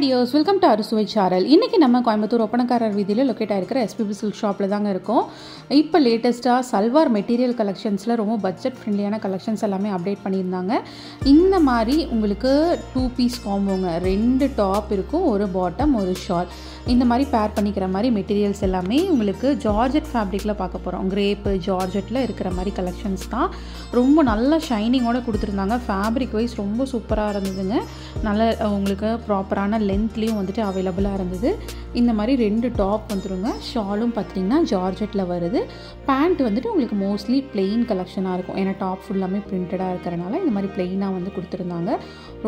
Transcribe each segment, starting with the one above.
Tears, welcome to அறுசுவை சாரல். இன்றைக்கி நம்ம கோயம்புத்தூர் ஒப்பனக்காரர் வீதியில் லொக்கேட் ஆகிருக்கிற எஸ்பிபி சில்க் ஷாப்பில் தாங்க இருக்கோம். இப்போ லேட்டஸ்ட்டாக சல்வார் மெட்டீரியல் கலெக்ஷன்ஸில் ரொம்ப பட்ஜெட் ஃப்ரெண்ட்லியான கலெக்ஷன்ஸ் எல்லாமே அப்டேட் பண்ணியிருந்தாங்க. இந்த மாதிரி உங்களுக்கு 2 பீஸ் காம்போங்க, 2 டாப் இருக்கும், ஒரு பாட்டம், ஒரு ஷால். இந்த மாதிரி பேர் பண்ணிக்கிற மாதிரி மெட்டீரியல்ஸ் எல்லாமே உங்களுக்கு ஜார்ஜெட் ஃபேப்ரிக்கில் பார்க்க போகிறோம். கிரேப்பு ஜார்ஜெட்டில் இருக்கிற மாதிரி கலெக்ஷன்ஸ் தான். ரொம்ப நல்ல ஷைனிங்கோடு கொடுத்துருந்தாங்க. ஃபேப்ரிக் வைஸ் ரொம்ப சூப்பராக இருந்ததுங்க. நல்ல உங்களுக்கு ப்ராப்பரான லென்த்லேயும் வந்துட்டு அவைலபிளாக இருந்தது. இந்த மாதிரி 2 டாப் வந்துடுங்க. ஷாலும் பார்த்திங்கன்னா ஜார்ஜெட்டில் வருது. பேண்ட் வந்துட்டு உங்களுக்கு மோஸ்ட்லி பிளெயின் கலெக்ஷனாக இருக்கும். ஏன்னா டாப் ஃபுல்லாமே பிரிண்டடாக இருக்கிறனால இந்த மாதிரி பிளெயினாக வந்து கொடுத்துருந்தாங்க.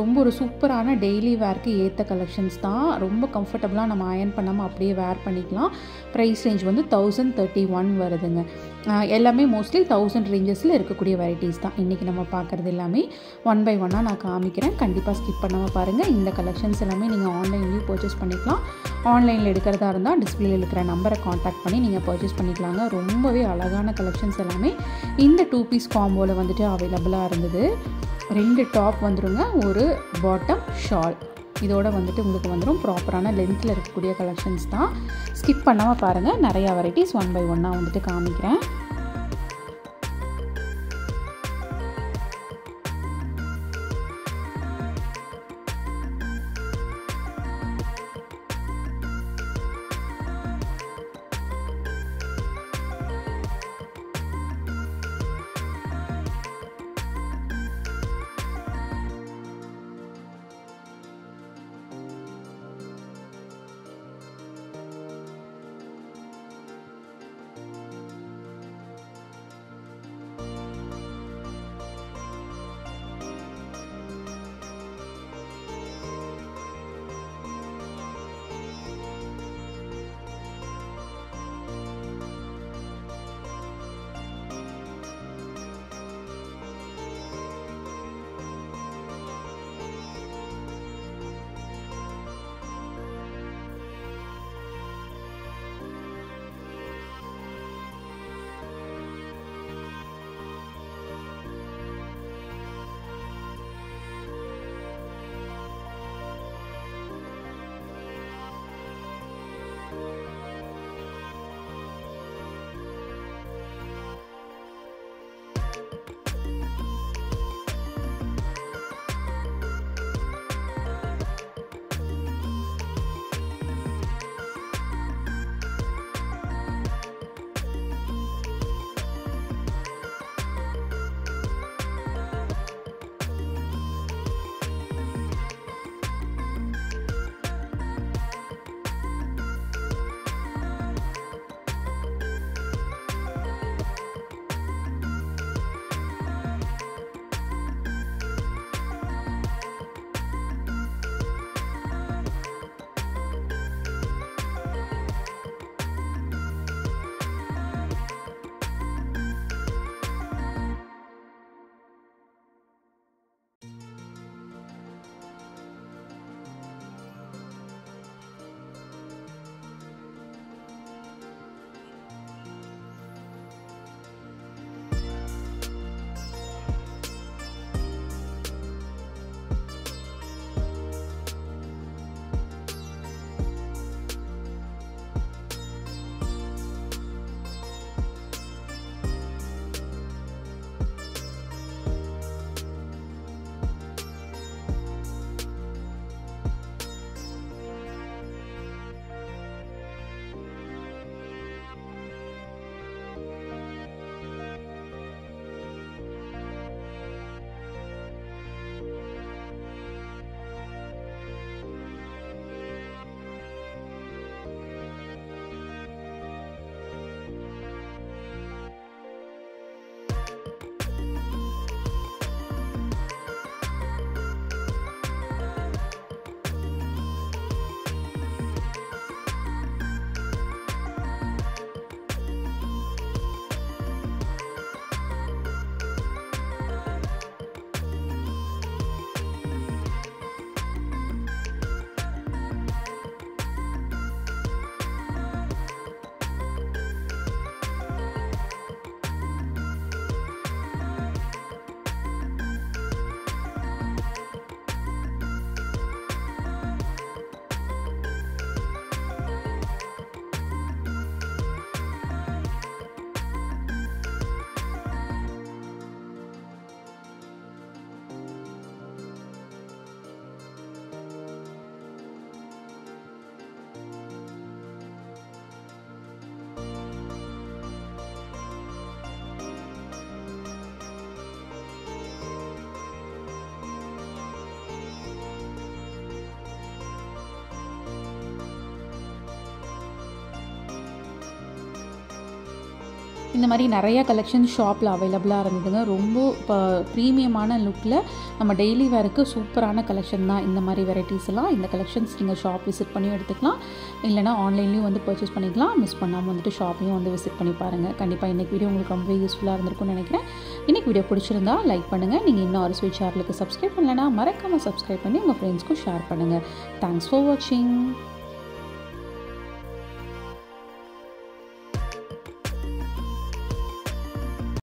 ரொம்ப ஒரு சூப்பரான டெய்லி வேர்க்கு ஏற்ற கலெக்ஷன்ஸ் தான். ரொம்ப கம்ஃபர்டபுளாக நம்ம அயர்ன் பண்ணாமல் அப்படியே வேர் பண்ணிக்கலாம். ப்ரைஸ் ரேஞ்ச் வந்து 1031 வருதுங்க. எல்லாமே மோஸ்ட்லி 1000 ரேஞ்சஸில் இருக்கக்கூடிய வெரைட்டிஸ் தான் இன்றைக்கி நம்ம பார்க்குறது. எல்லாமே 1 by 1 நான் காமிக்கிறேன். கண்டிப்பாக ஸ்கிப் பண்ணாமல் பாருங்கள். இந்த கலெக்ஷன்ஸ் எல்லாமே நீங்கள் ஆன்லைன்லேயும் பர்ச்சேஸ் பண்ணிக்கலாம். ஆன்லைனில் எடுக்கிறதா இருந்தால் டிஸ்பிளேயில் இருக்கிற நம்பரை காண்டாக்ட் பண்ணி நீங்கள் பர்ச்சேஸ் பண்ணிக்கலாங்க. ரொம்பவே அழகான கலெக்ஷன்ஸ் எல்லாமே இந்த 2 பீஸ் காம்போவில் வந்துட்டு அவைலபிளாக இருந்தது. 2 டாப் வந்துடுங்க, ஒரு பாட்டம், ஷால். இதோட வந்துட்டு உங்களுக்கு வந்துடும். ப்ராப்பரான லென்த்தில் இருக்கக்கூடிய கலெக்ஷன்ஸ் தான். ஸ்கிப் பண்ணாமல் பாருங்கள். நிறையா வெரைட்டிஸ் 1 by 1 வந்துட்டு காமிக்கிறேன். இந்த மாதிரி நிறையா கலெக்ஷன் ஷாப்பில் அவைலபிளாக இருந்ததுங்க. ரொம்ப இப்போ ப்ரீமியமான லுக்கில் நம்ம டெய்லி வேருக்கு சூப்பரான கலெக்ஷன் தான் இந்த மாதிரி வெரைட்டிஸ் எல்லாம். இந்த கலெக்ஷன்ஸ் நீங்கள் ஷாப் விசிட் பண்ணி எடுத்துக்கலாம், இல்லைனா ஆன்லைன்லேயும் வந்து பர்ச்சேஸ் பண்ணிக்கலாம். மிஸ் பண்ணாமல் வந்துட்டு ஷாப்பையும் வந்து விசிட் பண்ணி பாருங்கள். கண்டிப்பாக இன்றைக்கி வீடியோ உங்களுக்கு ரொம்ப யூஸ்ஃபுல்லாக இருந்திருக்கும்னு நினைக்கிறேன். இன்றைக்கி வீடியோ பிடிச்சிருந்தா லைக் பண்ணுங்கள். நீங்கள் இன்னும் ஒரு ஸ்வீட் சேனலுக்கு சப்ஸ்கிரைப் பண்ணலைன்னா மறக்காமல் சப்ஸ்கிரைப் பண்ணி உங்கள் ஃப்ரெண்ட்ஸ்க்கும் ஷேர் பண்ணுங்கள். தேங்க்ஸ் ஃபார் வாட்சிங்.